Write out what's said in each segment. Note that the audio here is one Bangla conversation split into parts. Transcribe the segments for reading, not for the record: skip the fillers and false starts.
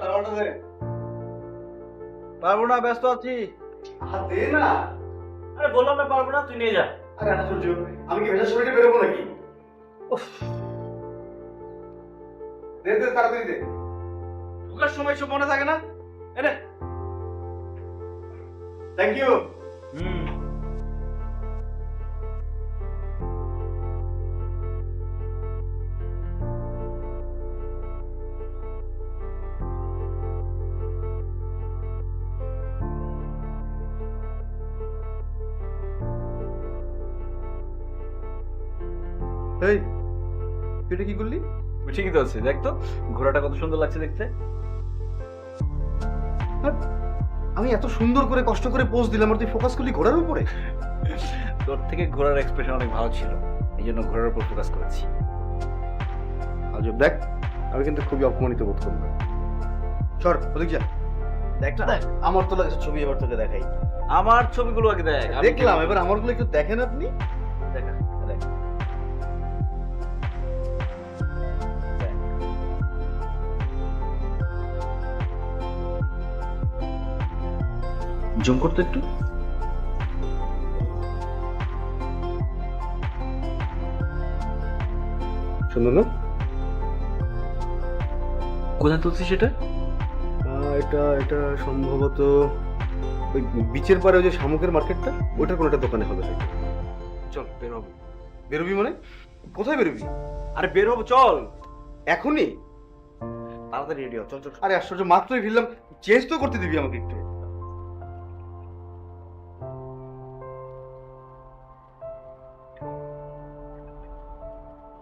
টাকাটা দে। পারবো না, ব্যস্ত আছি। দে না। আরে বললাম না পারবো না, তুই নিয়ে যা। আরে আশ্চর্য, আমি কি ভেজা শরীরে বেরোবো নাকি? দে দে, তাড়াতাড়ি দে। ঢোকার সময় সব মনে থাকে না? এনে। Thank you. এই, তুই এটা কি করলি? ঠিকই তো আছে, দেখ তো ঘোড়াটা কত সুন্দর লাগছে দেখতে। আমি এত সুন্দর করে কষ্ট করে পোজ দিলাম আর তুই ফোকাস করলি ঘোড়ার উপরে। তোর থেকে ঘোড়ার এক্সপ্রেশন অনেক ভালো ছিল, এই জন্য ঘোড়ার উপর ফোকাস করেছি। আজব, দেখ আমি কিন্তু খুবই অপমানিত বোধ করলাম। সর ওদিক যা। দেখ না, দেখ আমার তো লাগছে ছবি এবার তোকে দেখাই। আমার ছবিগুলো আগে দেখ। দেখলাম, এবার আমারগুলো একটু দেখেন আপনি। দেখা দেখ। জুম করতে একটু। সুন্দর না? কোথায় তুলছিস সেটা? এটা এটা সম্ভবত ওই বিচের পারে ওই যে শামুকের মার্কেটটা, ওইটার কোনো একটা দোকানে হবে হয়তো। চল বের হবো। বেরোবি মানে? কোথায় বেরোবি? আরে বের হবো, চল এখনই? তাড়াতাড়ি রেডি হ, চল চল। আরে আশ্চর্য, মাত্রই ফিরলাম, চেঞ্জ তো করতে দিবি আমাকে একটু।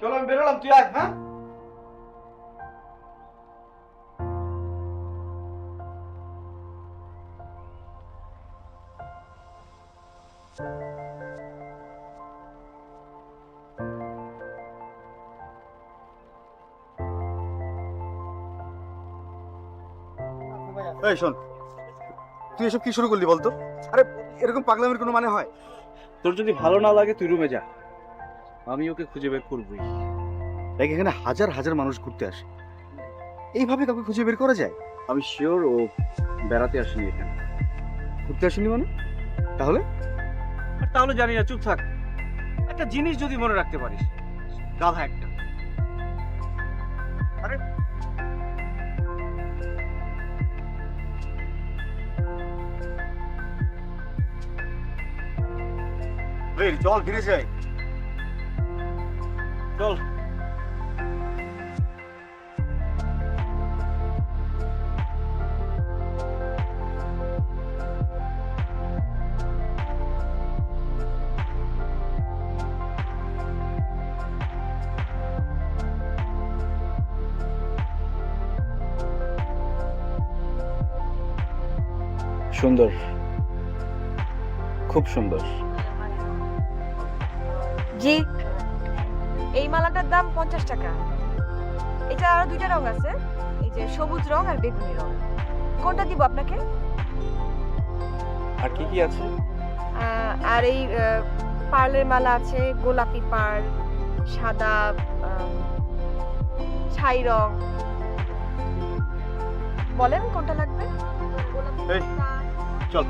চল আমি বেরোলাম, তুই আয়। হ্যাঁ এই শোন, তুই এসব কি শুরু করলি বলতো? আরে এরকম পাগলামির কোনো মানে হয়? তোর যদি ভালো না লাগে তুই রুমে যা, আমি ওকে খুঁজে বের করবই। দেখ এখানে হাজার হাজার মানুষ ঘুরতে আসে, এইভাবে কাউকে খুঁজে বের করা যায়? আমি শিওর ও বেড়াতে আসেনি এখানে। ঘুরতে আসেনি মানে? তাহলে? আর তাহলে জানি না, চুপ থাক। একটা জিনিস যদি মনে রাখতে পারিস, গাধা একটা। আরে এই চল ফিরে যাই। চল। সুন্দর, খুব সুন্দর। জি, এই মালাটার দাম 50 টাকা। এটা আরো দুইটা রং আছে, এই যে সবুজ রং আর বেগুনি রং। কোনটা দিব আপনাকে? আর কি কি আছে? আর এই পার্লের মালা আছে, গোলাপি পার্ল, সাদা, ছাই রং। বলেন কোনটা লাগবে? এই, চল।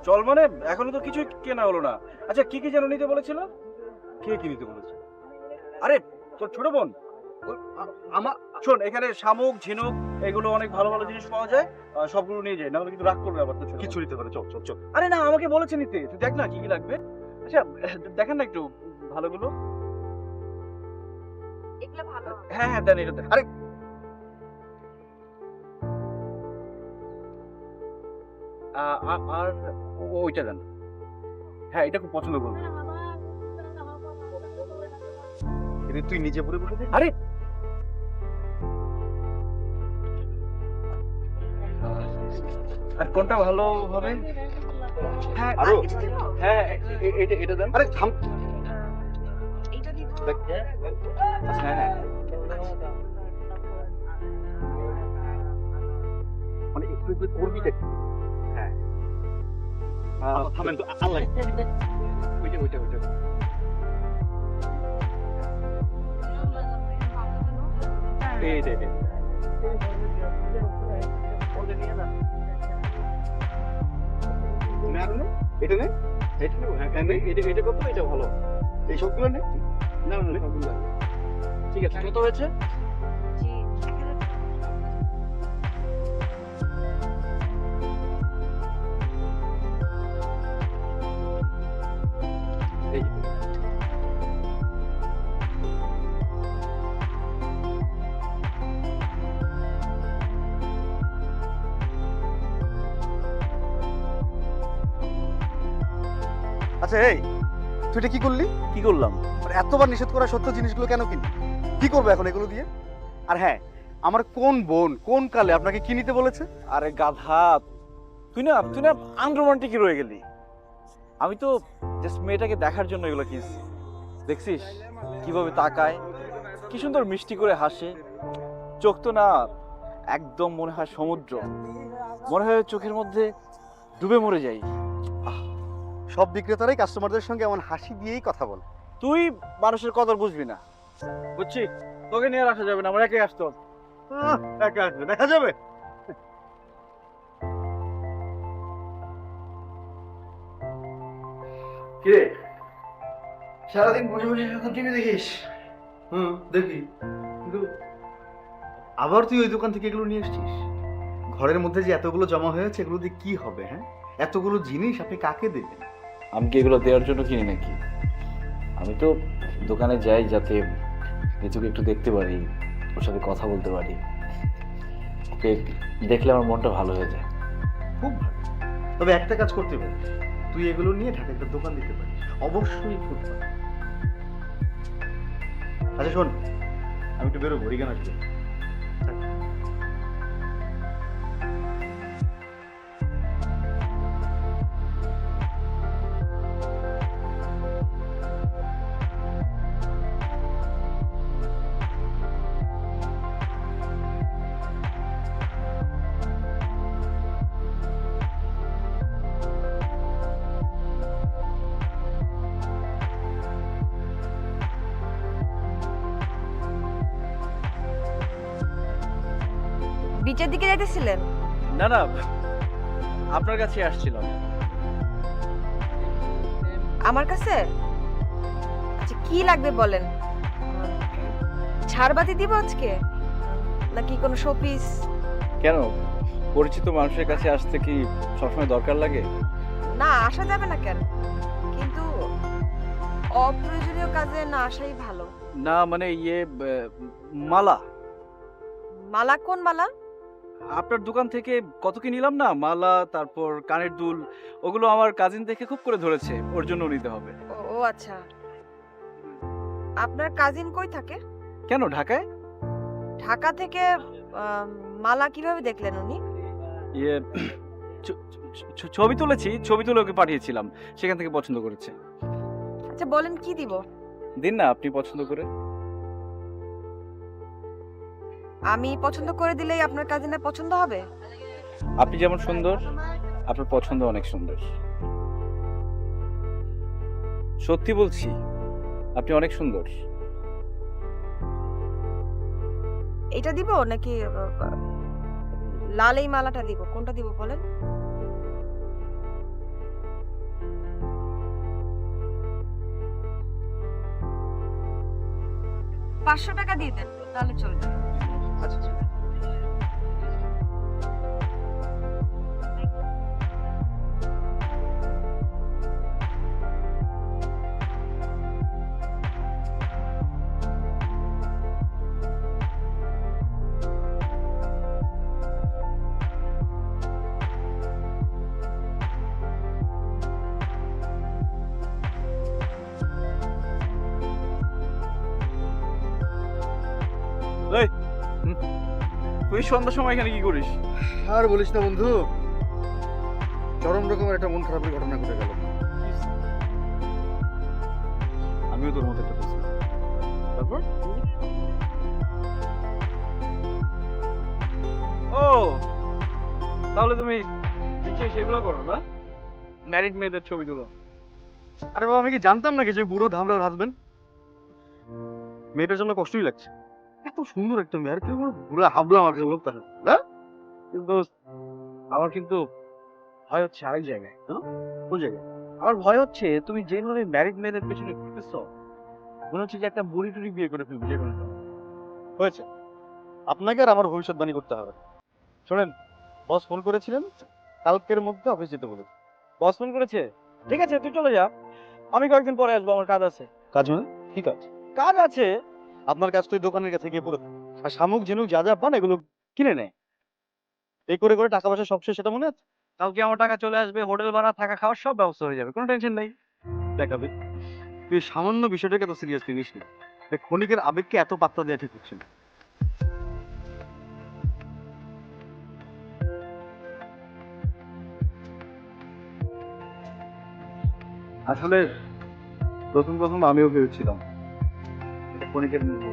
চল মানে এখনো তো কিছুই কেনা হলো না। আচ্ছা কি কি যেন নিতে বলেছিল? কে কি নিতে বলেছে? আরে তোর ছোট বোন। আমার শোন, এখানে শামুক ঝিনুক এগুলো অনেক ভালো ভালো জিনিস পাওয়া যায়, সবগুলো নিয়ে যাই, নাহলে কিন্তু রাগ করবে আবার। তো কিছু নিতে পারে, চল চল চল। আরে না, আমাকে বলেছে নিতে, তুই দেখ না কি কি লাগবে। আচ্ছা দেখেন না একটু ভালোগুলো। এগুলো ভালো। হ্যাঁ হ্যাঁ দেন, এটা দেন। আরে আর ওইটা দেন। হ্যাঁ এটা খুব পছন্দ করবো। কিন্তু তুই নিজে পরে বসে দেখ। আরে আর কোনটা ভালো হবে? হ্যাঁ আরো? আর কিছু দিব? হ্যাঁ এটা দেন। আরে থাম। এইটা দিব। আচ্ছা, হ্যাঁ হ্যাঁ মানে একটু একটু করবি দেখ। হ্যাঁ থামেন তো, আল্লাহ। ওইটা ওইটা ওইটা। হ্যাঁ এই যে এটা নেই, এটা নেই, হ্যাঁ নেই, এটা কত, এটা ভালো, এই সবগুলো নেই, না না সবগুলো না। ঠিক আছে, কত হয়েছে? জি এই যে। আচ্ছা এই তুই এটা কি করলি? কি করলাম? আর এতবার নিষেধ করা সত্ত্বেও জিনিসগুলো কেন কিনলি? কি করবে এখন এগুলো দিয়ে? আর হ্যাঁ, আমার কোন বোন কোন কালে আপনাকে কি নিতে বলেছে? আরে গাধা, তুই না আনরোমান্টিক রয়ে গেলি। আমি তো জাস্ট মেয়েটাকে দেখার জন্য এগুলো কিনছি। দেখছিস কিভাবে তাকায়, কি সুন্দর মিষ্টি করে হাসে, চোখ তো না একদম মনে হয় সমুদ্র, মনে হয় চোখের মধ্যে ডুবে মরে যাই। সব বিক্রেতারাই কাস্টমারদের সঙ্গে এমন হাসি দিয়েই কথা বলে। তুই মানুষের কদর বুঝবি না, বুঝছি? তোকে নিয়ে আর আসা যাবে না, আমার একাই আসতে হবে। একা আসবে, দেখা যাবে। কিরে সারাদিন বসে বসে এখন টিভি দেখিস? দেখি, কিন্তু আবার তুই ওই দোকান থেকে এগুলো নিয়ে এসেছিস? ঘরের মধ্যে যে এতগুলো জমা হয়েছে এগুলো দিয়ে কি হবে? হ্যাঁ, এতগুলো জিনিস আপনি কাকে দেবেন? আমি কি এগুলো দেওয়ার জন্য কিনি নাকি? আমি তো দোকানে যাই যাতে নিজেকে একটু দেখতে পারি, ওর সাথে কথা বলতে পারি, ওকে দেখলে আমার মনটা ভালো হয়ে যায়। খুব ভালো। তবে একটা কাজ করতে পারি, তুই এগুলো নিয়ে ঢাকা একটা দোকান দিতে পারিস, অবশ্যই ফুটপাত। আচ্ছা শোন, আমি একটু বেরোবো, রিগান আসবে। বিচের দিকে যাইতেছিলেন? না না, আপনার কাছে আসছিলাম। আমার কাছে? আচ্ছা কি লাগবে বলেন। ঝাড়বাতি দিব আজকে, নাকি কোনো শোপিস? কেন, পরিচিত মানুষের কাছে আসতে কি সবসময় দরকার লাগে? না আসা যাবে না কেন, কিন্তু অপ্রয়োজনীয় কাজে না আসাই ভালো। না মানে মালা। মালা? কোন মালা? আপনার দোকান থেকে কত কি নিলাম না, মালা, তারপর কানের দুল, ওগুলো আমার কাজিন দেখে খুব করে ধরেছে, ওর জন্য নিতে হবে। ও আচ্ছা, আপনার কাজিন কই থাকে? কেন, ঢাকায়। ঢাকা থেকে মালা কিভাবে দেখলেন উনি? ইয়ে ছবি তুলেছি, ছবি তুলে ওকে পাঠিয়েছিলাম, সেখান থেকে পছন্দ করেছে। আচ্ছা বলেন কি দিব? দিন না আপনি পছন্দ করে। আমি পছন্দ করে দিলেই আপনার কাজিনের পছন্দ হবে? আপনি যেমন সুন্দর, আপনার পছন্দ অনেক সুন্দর। সত্যি বলছি, আপনি অনেক সুন্দর। এটা দিব নাকি লাল এই মালাটা দিব? কোনটা দিব বলেন? ৳500 দিয়ে দেন, তাহলে চলবে। আচ্ছা তুই সন্ধ্যার সময় এখানে কি করিস? আর বলিস না বন্ধু, চরম রকমের একটা মন খারাপের ঘটনা ঘটে গেল। আমিও তোর মতো একটা করছি। তারপর ও, তাহলে তুমি সেগুলো করো না, ম্যারিড মেয়েদের ছবি তুলো। আরে বাবা, আমি কি জানতাম নাকি যে বুড়ো ধামরার হাসবেন্ড? মেয়েটার জন্য কষ্টই লাগছে। এত সুন্দর একটা মেয়ে আর কেউ ঘুরে হাবলা আমাকে বলতে হবে না? কিন্তু আমার কিন্তু ভয় হচ্ছে আরেক জায়গায়। কোন জায়গায়? আমার ভয় হচ্ছে তুমি যেভাবে ম্যারিড মেয়েদের পেছনে ঘুরতেছো, মনে হচ্ছে যে একটা বুড়ি টুড়ি বিয়ে করে ফেলবে যে কোনো সময়। হয়েছে, আপনাকে আর আমার ভবিষ্যৎবাণী করতে হবে না। শোনেন, বস ফোন করেছিলেন, কালকের মধ্যে অফিস যেতে বলে। বস ফোন করেছে? ঠিক আছে, তুই চলে যা, আমি কয়েকদিন পরে আসবো, আমার কাজ আছে। কাজ মানে কি কাজ? কাজ আছে? আপনার কাজ তো ওই দোকানের কাছে গিয়ে পড়ে থাকে। আর শামুক ঝিনুক যা যা পান এগুলো কিনে নেয়। এই করে করে টাকা পয়সা সব শেষ, সেটা মনে আছে? কালকে আমার টাকা চলে আসবে, হোটেল ভাড়া, থাকা খাওয়ার সব ব্যবস্থা হয়ে যাবে, কোনো টেনশন নেই। দেখাবে তুই এই সামান্য বিষয়টাকে এত সিরিয়াসলি নিস না। এই ক্ষণিকের আবেগকে এত পাত্তা দেওয়া ঠিক হচ্ছে না। আসলে প্রথম প্রথম আমিও ভেবেছিলাম এটা ক্ষণিকের মোহ,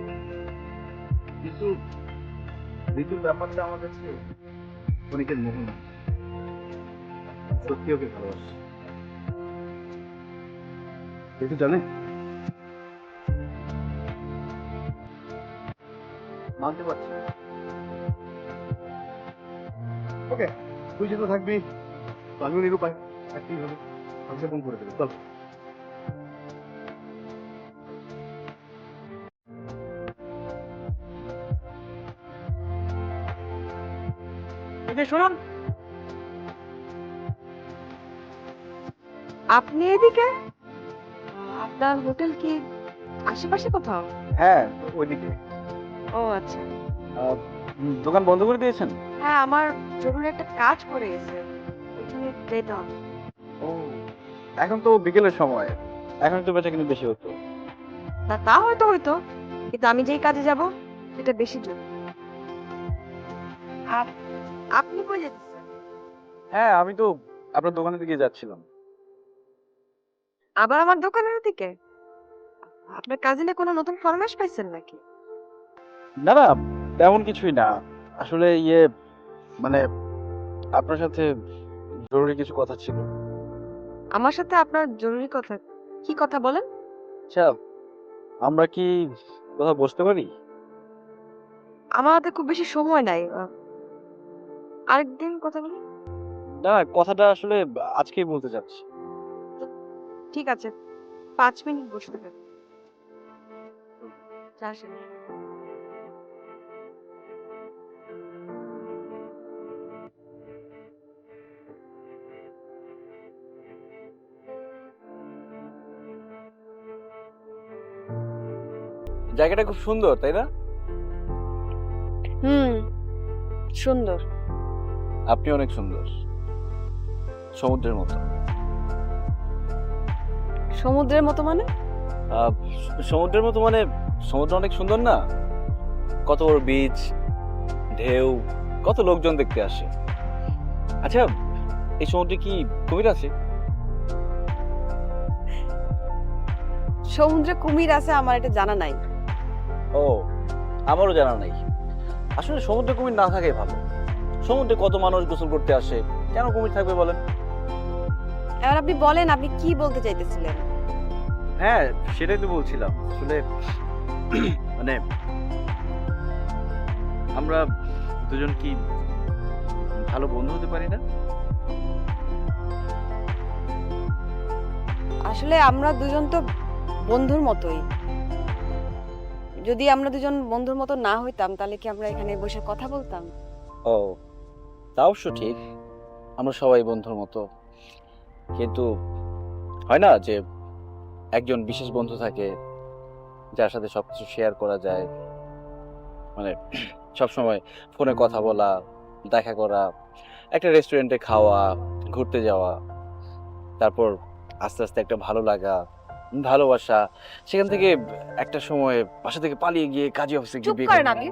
কিন্তু ঋতুর ব্যাপারটা আমার কাছে ক্ষণিকের মোহ না, সত্যি ওকে ভালোবাসি। ঋতু জানে, মানতে পারছি না। ওকে, তুই যেহেতু থাকবি তো আমিও নিরুপায় থাকতেই হবে। আমাকে ফোন করে দেবে, চল। এই যে শুনুন, আপনি এদিকে? আপনার হোটেল কি আশেপাশে কোথাও? হ্যাঁ ওইদিকে। ও আচ্ছা। দোকান বন্ধ করে দিয়েছেন? হ্যাঁ, আমার জরুরি একটা কাজ পড়ে গেছে, ওইখানে যেতে হবে। ও, এখন তো বিকেলের সময়, এখন তো বেচা কিন্তু বেশি হতো। না, তা হয়তো হয়তো, কিন্তু আমি যেই কাজে যাব সেটা বেশি জরুরি। আর আপনি কই যেতেছেন? হ্যাঁ, আমি তো আপনার দোকানের দিকে যাচ্ছিলাম। আবার আমার দোকানের দিকে? আপনার কাজিনে কোনো নতুন ফরমাশ পাইছেন নাকি? না না, তেমন কিছুই না। আসলে মানে আপনার সাথে জরুরি কিছু কথা ছিল। আমার সাথে আপনার জরুরি কথা? কি কথা বলেন? আচ্ছা, আমরা কি কোথাও বসতে পারি? আমার হাতে খুব বেশি সময় নাই, আরেকদিন কথা বলি। না, কথাটা আসলে আজকেই বলতে চাচ্ছি। ঠিক আছে, 5 মিনিট বসতে পারেন। আসেন। জায়গাটা খুব সুন্দর, তাই না? সুন্দর। আপনি অনেক সুন্দর, সমুদ্রের মতো। সমুদ্রের মতো মানে? সমুদ্রের মতো মানে সমুদ্র অনেক সুন্দর না? কত বড় বিচ, ঢেউ, কত লোকজন দেখতে আসে। আচ্ছা, এই সমুদ্রে কি কুমির আছে? সমুদ্রে কুমির আছে আমার এটা জানা নাই। ও, আমারও জানা নাই। আসলে সমুদ্রে কুমির না থাকাই ভালো। সমুদ্রে কত মানুষ গোসল করতে আসে, কেন কুমির থাকবে বলেন? এবার আপনি বলেন, আপনি কি বলতে চাইতেছিলেন? হ্যাঁ, সেটাই তো বলছিলাম। আসলে মানে আমরা দুজন কি ভালো বন্ধু হতে পারি না? আসলে আমরা দুজন তো বন্ধুর মতোই। যদি আমরা দুজন বন্ধুর মতো না হইতাম তাহলে কি আমরা এখানে বসে কথা বলতাম? ও, তা অবশ্য ঠিক, আমরা সবাই বন্ধুর মতো। কিন্তু হয় না যে একজন বিশেষ বন্ধু থাকে যার সাথে সবকিছু শেয়ার করা যায়, মানে সবসময় ফোনে কথা বলা, দেখা করা, একটা রেস্টুরেন্টে খাওয়া, ঘুরতে যাওয়া, তারপর আস্তে আস্তে একটা ভালো লাগা, ভালোবাসা, সেখান থেকে একটা সময় বাসা থেকে পালিয়ে গিয়ে কাজী অফিসে গিয়ে চুপ বিয়ে করেন করা। আপনি।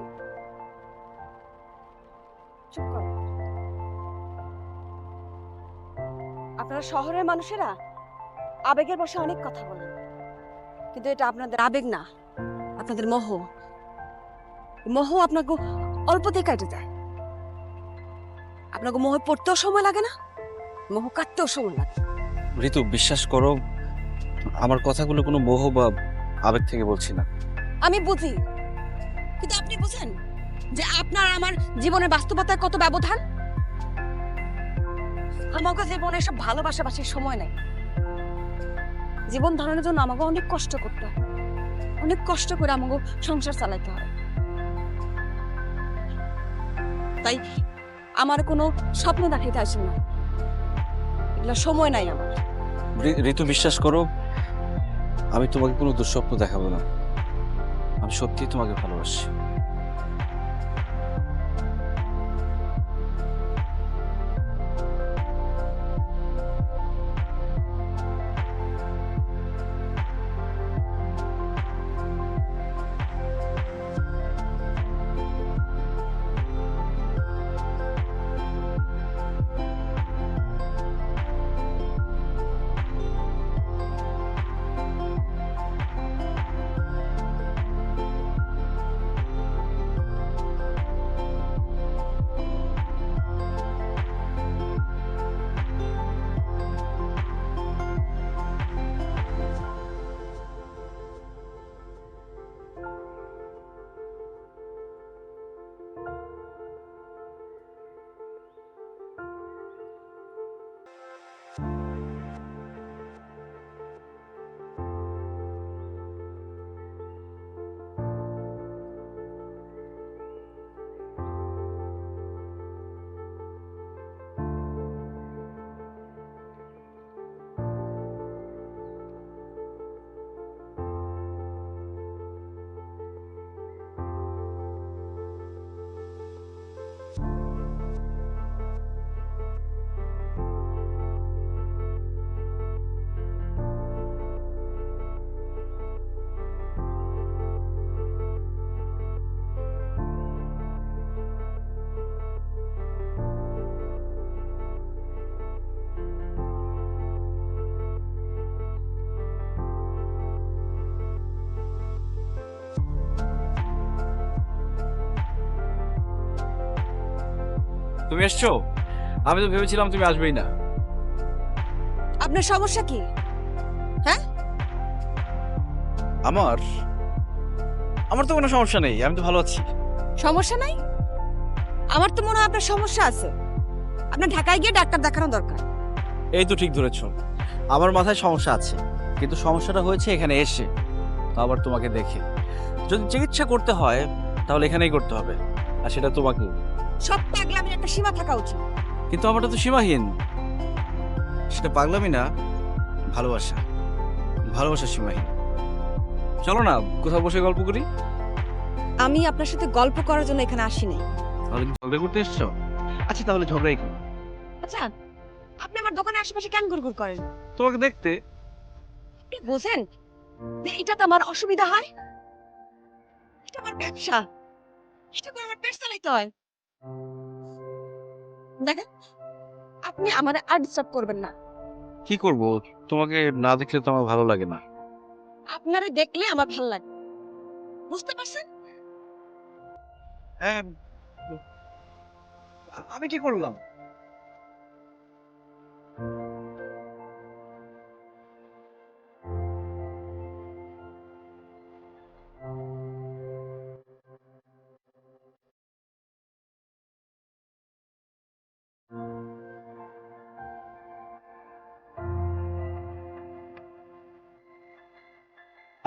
চুপ করেন। আপনারা শহরের মানুষেরা আবেগের বশে অনেক কথা বলেন, কিন্তু এটা আপনাদের আবেগ না, আপনাদের মোহ। মোহ আপনাকে অল্পতেই কাটে যায়। আপনাকে মোহে পড়তেও সময় লাগে না, মোহ কাটতেও সময় লাগে। ঋতু, বিশ্বাস করো, আমার কথাগুলো কোনো মোহ বা আবেগ থেকে বলছি না। আমি বুঝি, কিন্তু আপনি বুঝেন যে আপনার আমার জীবনের বাস্তবতার কত ব্যবধান? আমাকে জীবনে সব ভালোবাসাবাসির সময় নাই। জীবন ধারণের জন্য আমাকে অনেক কষ্ট করতে হয়, অনেক কষ্ট করে আমাকে সংসার চালাইতে হয়। তাই আমার কোনো স্বপ্ন দেখাইতে আসেন না, এগুলো সময় নাই আমার। ঋতু বিশ্বাস করো, আমি তোমাকে কোনো দুঃস্বপ্ন দেখাবো না। আমি সত্যিই তোমাকে ভালোবাসি। তুমি এসছো? আমি তো ভেবেছিলাম তুমি আসবেই না। আপনার সমস্যা কি? আমার আমার তো কোনো সমস্যা নেই, আমি তো ভালো আছি। সমস্যা নাই? আমার তো মনে হয় আপনার সমস্যা আছে। আপনার ঢাকায় গিয়ে ডাক্তার দেখানো দরকার। এই তো ঠিক ধরেছো, আমার মাথায় সমস্যা আছে, কিন্তু সমস্যাটা হয়েছে এখানে এসে, তো আবার তোমাকে দেখে। যদি চিকিৎসা করতে হয় তাহলে এখানেই করতে হবে, আর সেটা তোমাকে। সব পাগলামির একটা সীমা থাকা উচিত। কিন্তু আমারটা তো সীমাহীন। সেটা পাগলামি না, ভালোবাসা। ভালোবাসা সীমাহীন। চলো না কোথাও বসে গল্প করি। আমি আপনার সাথে গল্প করার জন্য এখানে আসি নাই। তাহলে কি ঝগড়া করতে এসছো? আচ্ছা তাহলে ঝগড়াই করি। আচ্ছা, আপনি আমার দোকানের আশেপাশে কেন ঘুরঘুর করেন? তোমাকে দেখতে। আপনি বোঝেন যে এটা তো আমার অসুবিধা হয়? এটা আমার ব্যবসা, এটা করে আমার পেট চালাইতে হয়। দেখেন, আপনি আমার আর ডিস্টার্ব করবেন না। কি করব, তোমাকে না দেখলে তো আমার ভালো লাগে না। আপনারে দেখলে আমার ভালো লাগে, বুঝতে পারছেন? হ্যাঁ, আমি কি করলাম?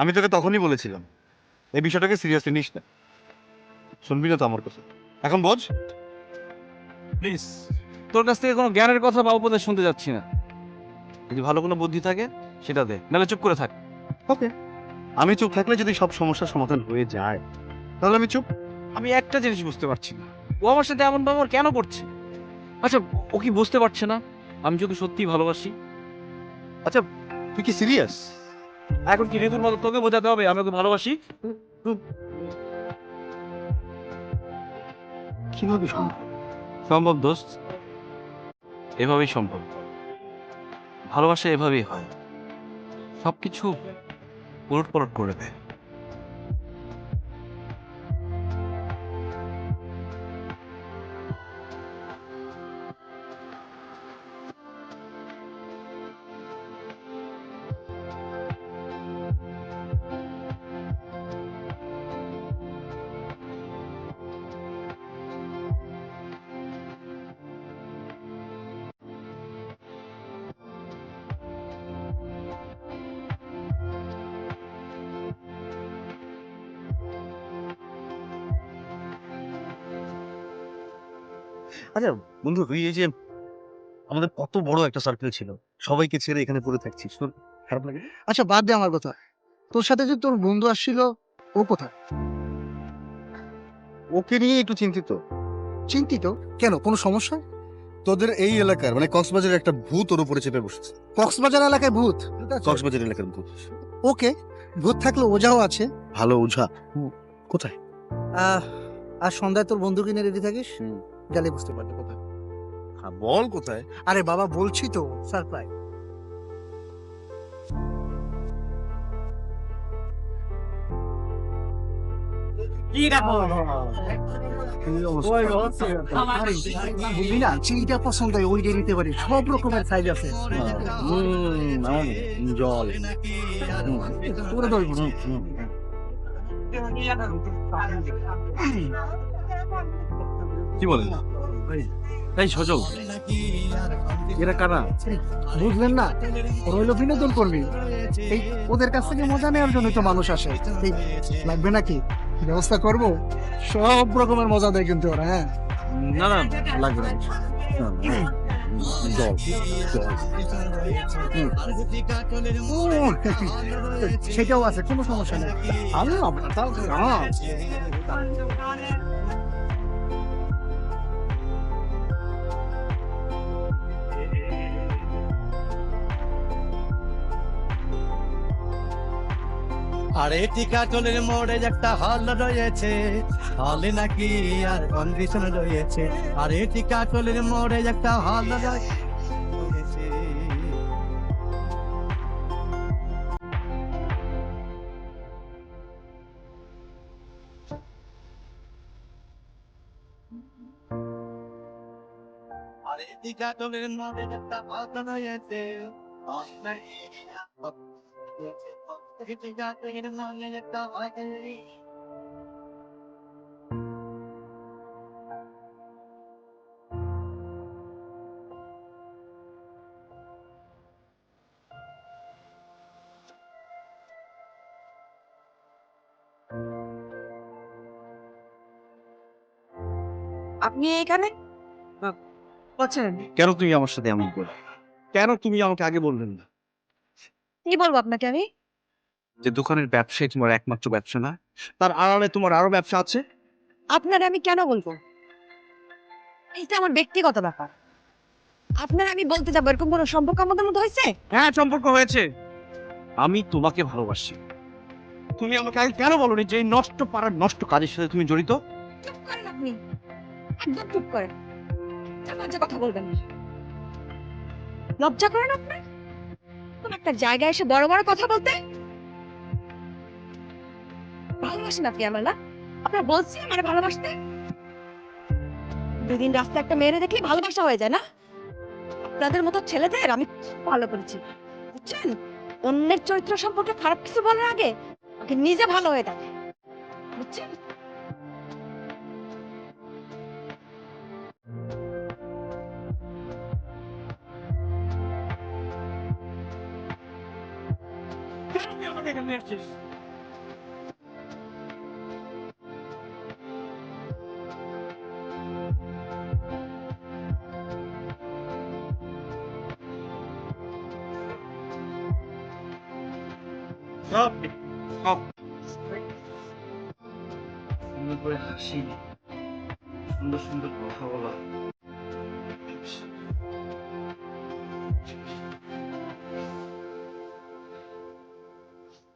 আমি তোকে তখনই বলেছিলাম এই বিষয়টাকে সিরিয়াসলি নিস না। শুনবি না তো আমার কথা, এখন বোঝ। প্লিজ, তোর কাছ থেকে কোনো জ্ঞানের কথা বা উপদেশ শুনতে যাচ্ছি না। যদি ভালো কোনো বুদ্ধি থাকে সেটা দে, নাহলে চুপ করে থাক। ওকে, আমি চুপ থাকলে যদি সব সমস্যার সমাধান হয়ে যায় তাহলে আমি চুপ। আমি একটা জিনিস বুঝতে পারছি না, ও আমার সাথে এমন ব্যবহার কেন করছে? আচ্ছা, ও কি বুঝতে পারছে না আমি যদি সত্যিই ভালোবাসি? আচ্ছা, তুই কি সিরিয়াস? এখন কি ঋতুর মতো তোকে বোঝাতে হবে আমি ওকে ভালোবাসি? কিভাবে সম্ভব? সম্ভব দোস্ত, এভাবেই সম্ভব। ভালোবাসা এভাবেই হয়, সবকিছু উলটপালট করে দেয়। আচ্ছা বন্ধু, তুই এই যে আমাদের কত বড় একটা সার্কেল ছিল, সবাইকে ছেড়ে এখানে পড়ে থাকছিস, তোর খারাপ লাগে? আচ্ছা বাদ দে আমার কথা, তোর সাথে যে তোর বন্ধু আসছিল ও কোথায়? ওকে নিয়ে একটু চিন্তিত। চিন্তিত কেন, কোনো সমস্যা? তোদের এই এলাকার মানে কক্সবাজারের একটা ভূত ওর উপরে চেপে বসেছে। কক্সবাজার এলাকায় ভূত? কক্সবাজার এলাকার ভূত। ওকে, ভূত থাকলে ওঝাও আছে। ভালো ওঝা কোথায়? আর সন্ধ্যায় তোর বন্ধুকে নিয়ে রেডি থাকিস, গেলে বুঝতে পারবে কোথায়। হ্যাঁ বল কোথায়। আরে বাবা বলছি তো, সারপ্রাইজ। কি দেখো বুঝলি না, চিনিটা পছন্দ হয় ওইটা নিতে পারি, সব রকমের সাইজ আছে। জল তোরা ধরবো না। কি বলেন? তাই সজল, এরা কারা? বুঝলেন না, ওরা হইলো বিনোদন কর্মী। এই ওদের কাছ থেকে মজা নেওয়ার জন্য তো মানুষ আসে। এই লাগবে নাকি, ব্যবস্থা করব, সব রকমের মজা দেয় কিন্তু ওরা। হ্যাঁ না না, লাগবে না। জল জল। ও, সেটাও আছে, কোনো সমস্যা নেই। আমি আরে টিকাটলের মোড়ে একটা হল রয়েছে, হলে নাকি আর কন্ডিশন রয়েছে। আরে টিকাটলের মোড়ে একটা হল রয়েছে। আরে টিকাটলের মোড়ে একটা হল রয়েছে, হল নাকি আপনি এখানে বলছেন? কেন তুমি আমার সাথে এমন করো? কেন তুমি আমাকে আগে বললেন না কি বলবো আপনাকে আমি? যে দোকানের ব্যবসায় তোমার একমাত্র ব্যবসা না, তার আড়ালে তোমার আরো ব্যবসা আছে? আপনার আমি কেন বলবো? এটা আমার ব্যক্তিগত ব্যাপার। আপনার আমি বলতে যাবো এরকম কোনো সম্পর্ক আমাদের মধ্যে হয়েছে? হ্যাঁ, সম্পর্ক হয়েছে। আমি তোমাকে ভালোবাসি। তুমি আমাকে আগে কেন বলনি যে এই নষ্ট পাড়ার নষ্ট কাজের সাথে তুমি জড়িত? চুপ করেন আপনি, একদম চুপ করেন। লজ্জা কথা বলবেন না। লজ্জা করেন আপনার কোন একটা জায়গায় এসে বড় বড় কথা বলতে? ভালোবাসেন আপনি আমার না? আপনার বলছি আমার ভালোবাসতে। দুদিন রাস্তায় একটা মেয়েরে দেখলে ভালোবাসা হয়ে যায় না? আপনাদের মতো ছেলেদের আমি খুব ভালো করেছি, বুঝছেন? অন্যের চরিত্র সম্পর্কে খারাপ কিছু বলার আগে আগে নিজে ভালো হয়ে থাকে, বুঝছেন? সুন্দর করে হাসি, সুন্দর সুন্দর কথা বলা।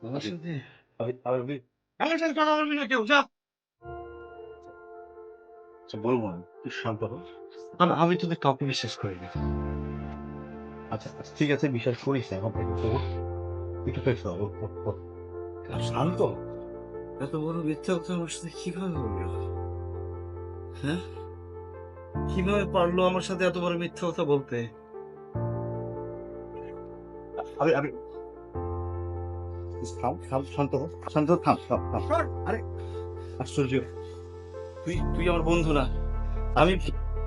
আমার সাথে আমার সাথে কথা বলবি না কেউ, যা। বলবো না, তুই শান্ত হ। আমি তোদের কাউকে বিশ্বাস করি না। আচ্ছা ঠিক আছে, বিশ্বাস করিস না, এখন থেকে একটু ফ্রেশ হবো। শান্ত হ। এত বড় মিথ্যা কথা আমার সাথে কিভাবে বললো? হ্যাঁ, কিভাবে পারলো আমার সাথে এত বড় মিথ্যা কথা বলতে? আমি আমি থাম থাম, শান্ত হ, শান্ত হ, থাম থাম থাম। আরে আশ্চর্য, তুই আমার বন্ধু না। আমি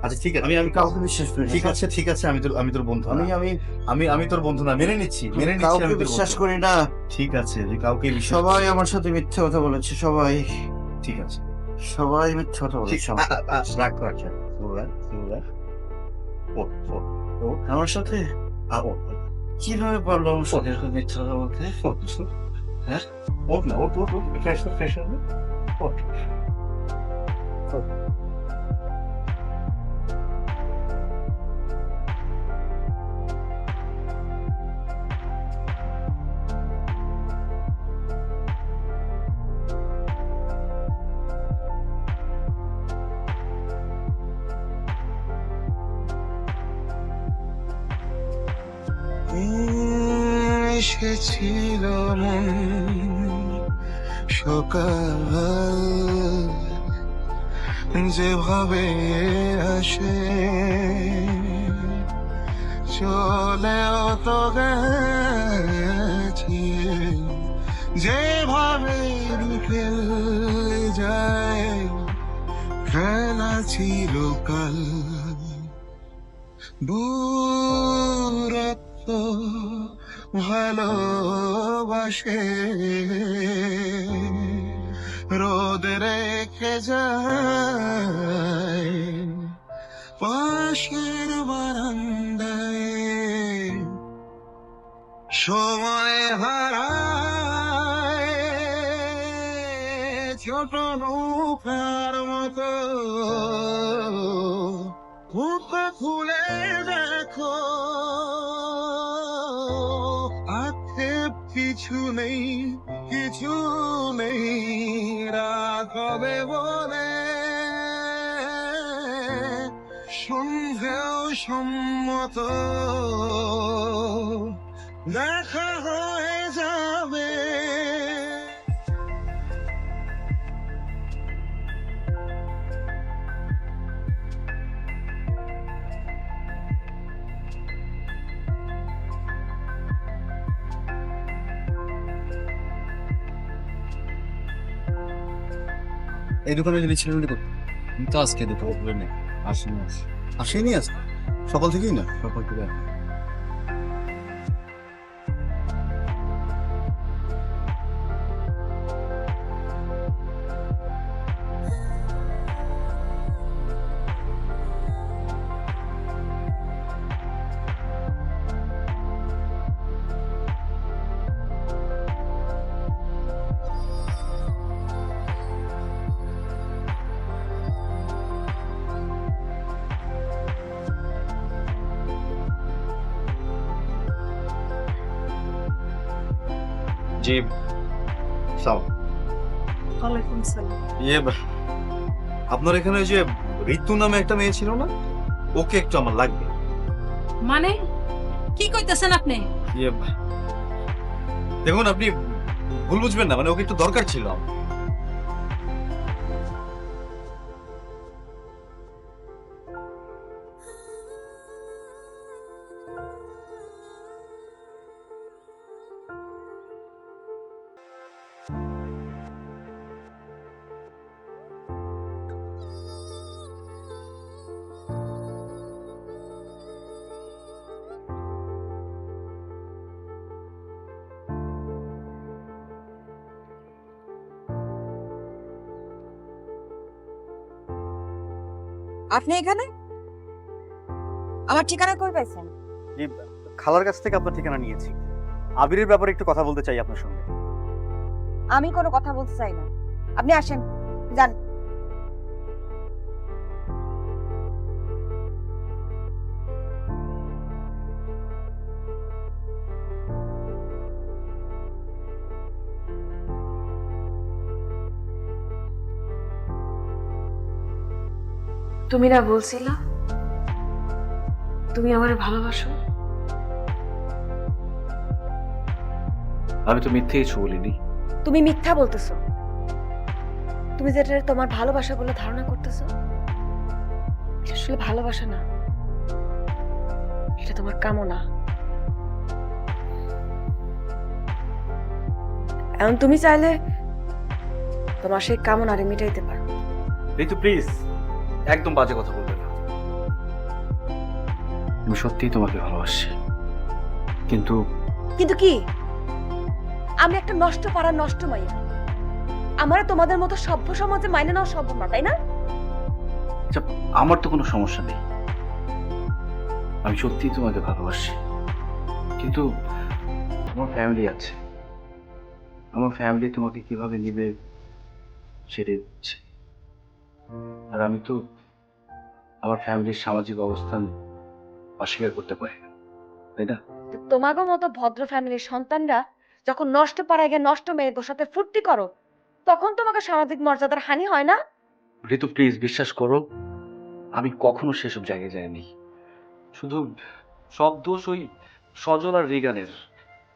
আচ্ছা ঠিক আছে, আমি কাউকে বিশ্বাস করি না। ঠিক আছে, আমি তোর বন্ধু না। আমি তোর বন্ধু না, মেনে নিচ্ছি আমি কাউকে তোর বিশ্বাস বন্ধু। করি না। ঠিক আছে, যে কাউকে বিশ্বাস সবাই আমার সাথে মিথ্যা কথা বলেছে, সবাই ঠিক আছে, সবাই মিথ্যা কথা ঠিক বলেছে। রাগ করার relax, relax. ওঠ, ওঠ, ওঠ। আমার সাথে ওঠ, কিভাবে পারলো আমার সাথে এরকম মিথ্যা কথা বলতে? ওঠ, ওঠ। হ্যাঁ? ওঠ না, ওঠ, ওঠ, ওঠ। Fresh হো, fresh হো। ওঠ। ওঠ। এসেছিল মন সকাল যেভাবে আসে চলেও তো গেছি যেভাবে বিকেল যায় খেলা ছিল কাল দূরত্ব ভালোবাসে রোদ রেখে যায় পাশের বারান্দায় সময় হারায় ছোট নৌকার মতো বুকে খুলে দেখো আক্ষেপ কিছু নেই কিছু নেই রাত হবে বলে সন্ধেও সম্মত দেখা হয়ে যাবে এই দোকানে যদি ছিলেন দেখো আমি তো আজকে দুটো নেই আসেনি আসেনি আজকে সকাল থেকেই না সকাল থেকে জি সাও ওয়ালাইকুম সালাম। আপনার এখানে ওই যে ঋতু নামে একটা মেয়ে ছিল না ওকে একটু আমার লাগবে মানে কি কইতেছেন আপনি? দেখুন আপনি ভুল বুঝবেন না মানে ওকে একটু দরকার ছিল আমার। আপনি এখানে আমার ঠিকানা কই পাইছেন? খালার কাছ থেকে আপনার ঠিকানা নিয়েছি আবিরের ব্যাপারে একটু কথা বলতে চাই আপনার সঙ্গে। আমি কোনো কথা বলতে চাই না, আপনি আসেন যান। তুমি না বলছিলা তুমি আমারে ভালোবাসো? আমি তো মিথ্যে কিছু বলিনি। তুমি মিথ্যা বলতেছো। তুমি যেটা তোমার ভালোবাসা বলে ধারণা করতেছো এটা আসলে ভালোবাসা না, এটা তোমার কামনা। এখন তুমি চাইলে তোমার সেই কামনারে মিটাইতে পারো। ঋতু প্লিজ একদম বাজে কথা বলবে না। আমি সত্যিই তোমাকে ভালোবাসি, কিন্তু কিন্তু কি? আমি একটা নষ্ট পাড়ার নষ্ট মাইয়া, আমার তোমাদের মতো সভ্য সমাজে মাইনে নেওয়া সম্ভব না, তাই না? আচ্ছা, আমার তো কোনো সমস্যা নেই, আমি সত্যিই তোমাকে ভালোবাসি, কিন্তু আমার ফ্যামিলি আছে, আমার ফ্যামিলি তোমাকে কিভাবে নিবে সেটাই হচ্ছে। আর আমি তো আমার ফ্যামিলির সামাজিক অবস্থান অস্বীকার করতে পারি না, তাই না? তোমাগো মতো ভদ্র ফ্যামিলির সন্তানরা যখন নষ্ট পাড়ায় গিয়ে নষ্ট মেয়ের সাথে ফুর্তি করো, তখন তোমাকে সামাজিক মর্যাদার হানি হয় না? ঋতু প্লিজ বিশ্বাস করো, আমি কখনো সেসব জায়গায় যাইনি। শুধু সব দোষ ওই সজল আর রিগানের।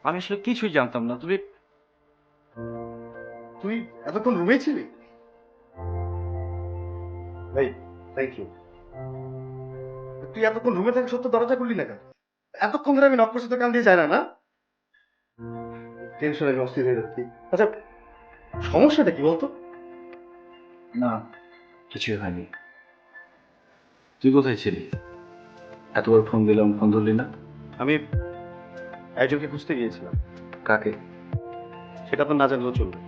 আমি আসলে কিছুই জানতাম না। তুমি তুই এতক্ষণ রুমেই ছিলি? ভাই, থ্যাংক ইউ। তুই এতক্ষণ রুমে থাকা সত্ত্বেও দরজা খুললি না কেন? এতক্ষণ ধরে আমি নক করছি তো কান দিয়ে যায় না, না? টেনশনে আমি অস্থির হয়ে যাচ্ছি। আচ্ছা, সমস্যাটা কি বলতো? না, কিছুই হয়নি। তুই কোথায় ছিলি? এতবার ফোন দিলাম, ফোন ধরলি না। আমি একজনকে খুঁজতে গিয়েছিলাম। কাকে? সেটা তো না জানলেও চলবে।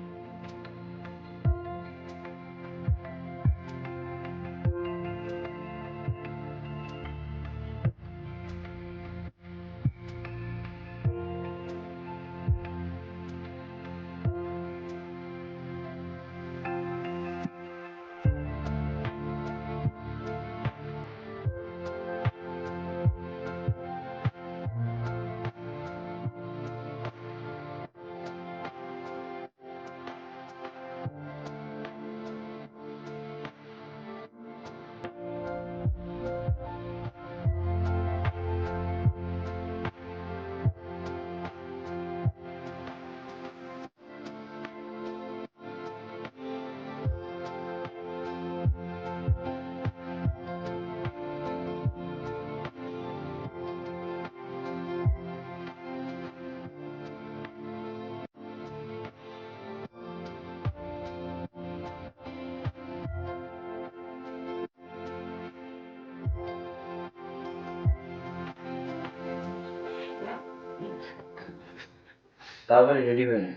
তাড়াতাড়ি রেডি হয়ে নে।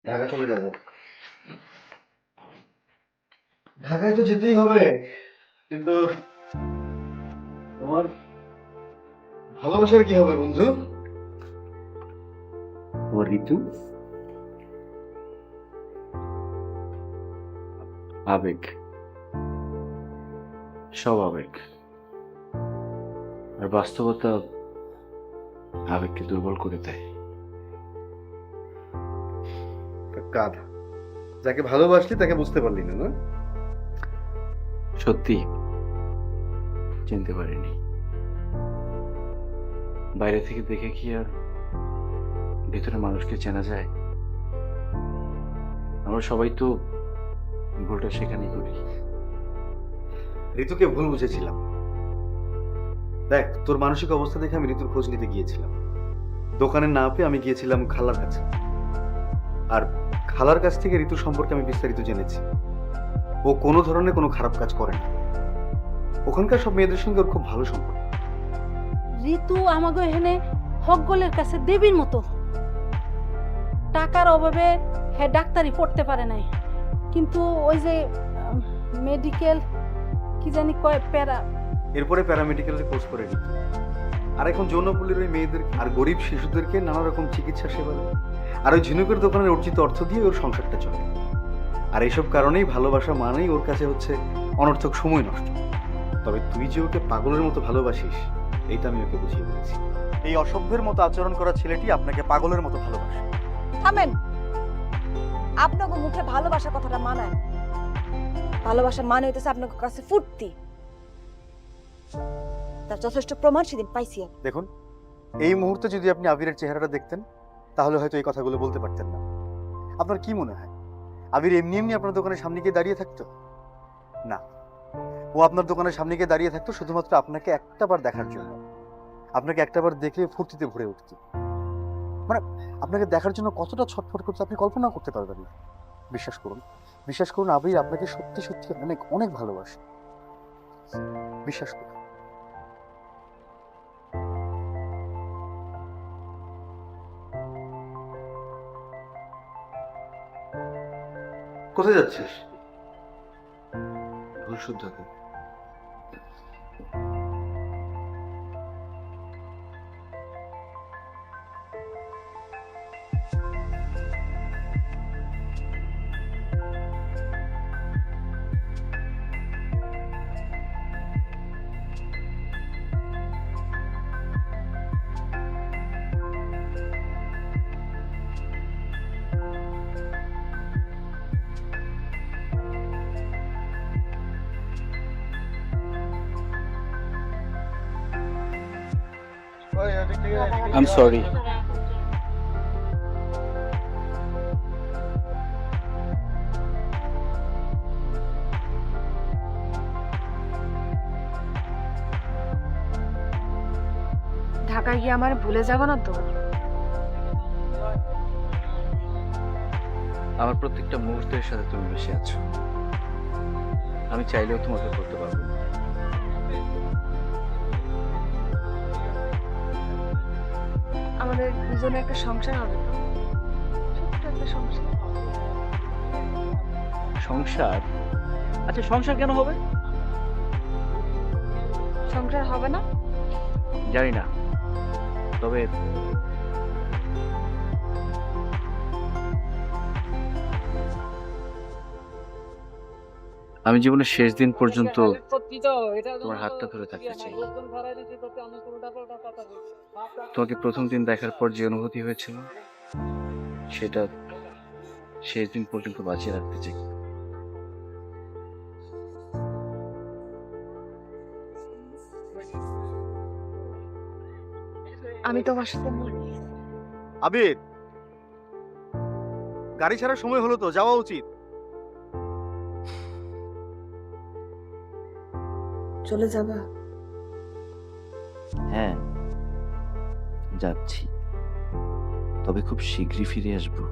ঢাকা চলে যাবো। ঢাকায় তো যেতেই হবে, কিন্তু তোমার ভালোবাসার কি হবে বন্ধু? তোমার ঋতু আবেগ, সব আবেগ, আর বাস্তবতা আবেগকে দুর্বল করে দেয়। গাধা, যাকে ভালোবাসলি তাকে বুঝতে পারলি না, না? সত্যি চিনতে পারিনি। বাইরে থেকে দেখে কি আর ভেতরে মানুষকে চেনা যায়? আমরা সবাই তো ভুলটা সেখানেই করি। ঋতুকে ভুল বুঝেছিলাম। দেখ, তোর মানসিক অবস্থা দেখে আমি ঋতুর খোঁজ নিতে গিয়েছিলাম। দোকানে না পেয়ে আমি গিয়েছিলাম খালার কাছে, আর খালার কাছ থেকে ঋতু সম্পর্কে আমি বিস্তারিত জেনেছি। ও কোনো ধরনের কোনো খারাপ কাজ করে না। ওখানকার সব মেয়েদের সঙ্গে ওর খুব ভালো সম্পর্ক। ঋতু আমাকে এখানে হকগলের কাছে দেবীর মতো। টাকার অভাবে হ্যাঁ ডাক্তারি পড়তে পারে নাই, কিন্তু ওই যে মেডিকেল কি জানি কয় প্যারা, এরপরে প্যারামেডিক্যালের কোর্স করে ঋতু। আর এখন যৌনপল্লীর ওই মেয়েদের আর গরিব শিশুদেরকে নানা রকম চিকিৎসা সেবা দেয়। আর ওই ঝিনুকের দোকানের অর্জিত অর্থ দিয়ে ওর সংসারটা চলে। আর এইসব কারণেই ভালোবাসা মানেই ওর কাছে হচ্ছে অনর্থক সময় নষ্ট। তবে তুই যে ওকে পাগলের মতো ভালোবাসিস, এইটা আমি ওকে বুঝিয়ে বলেছি। এই অসভ্যের মতো আচরণ করা ছেলেটি আপনাকে পাগলের মতো ভালোবাসে। থামেন, আপনাকে মুখে ভালোবাসা কথাটা মানায়। ভালোবাসা মানে হইতেছে আপনার কাছে ফুর্তি। তার যথেষ্ট প্রমাণ সেদিন পাইছি আমি। দেখুন, এই মুহূর্তে যদি আপনি আবিরের চেহারাটা দেখতেন, তাহলে হয়তো এই কথাগুলো বলতে পারতেন না। আপনার কি মনে হয় আবির এমনি এমনি আপনার দোকানের সামনে গিয়ে দাঁড়িয়ে থাকতো? না, ও আপনার দোকানের সামনে গিয়ে দাঁড়িয়ে থাকতো শুধুমাত্র আপনাকে একটাবার দেখার জন্য। আপনাকে একটাবার দেখলে ফুর্তিতে ভরে উঠত। মানে আপনাকে দেখার জন্য কতটা ছটফট করতে আপনি কল্পনা করতে পারবেন না। বিশ্বাস করুন, বিশ্বাস করুন, আবির আপনাকে সত্যি সত্যি অনেক অনেক ভালোবাসে। বিশ্বাস করুন। কোথায় যাচ্ছিস? ভুল শুদ্ধ হবে। I'm sorry. ঢাকায় গিয়ে আমার ভুলে যাবো না তো? আমার প্রত্যেকটা মুহূর্তের সাথে তুমি মিশে আছো। আমি চাইলেও তোমাকে করতে পারবো না। আমাদের দুজনে একটা সংসার হবে তো? ছোট্ট একটা সংসার। সংসার? আচ্ছা, সংসার কেন হবে? সংসার হবে না? জানি না, তবে আমি জীবনের শেষ দিন পর্যন্ত তোমার হাতটা ধরে থাকতে চাই। তোমাকে প্রথম দিন দেখার পর যে অনুভূতি হয়েছিল সেটা শেষ দিন পর্যন্ত বাঁচিয়ে রাখতে চাই। আমি তোমার সাথে আবির, গাড়ি ছাড়ার সময় হলো তো, যাওয়া উচিত। চলে যাবা? হ্যাঁ, যাচ্ছি, তবে খুব শীঘ্রই ফিরে আসবো।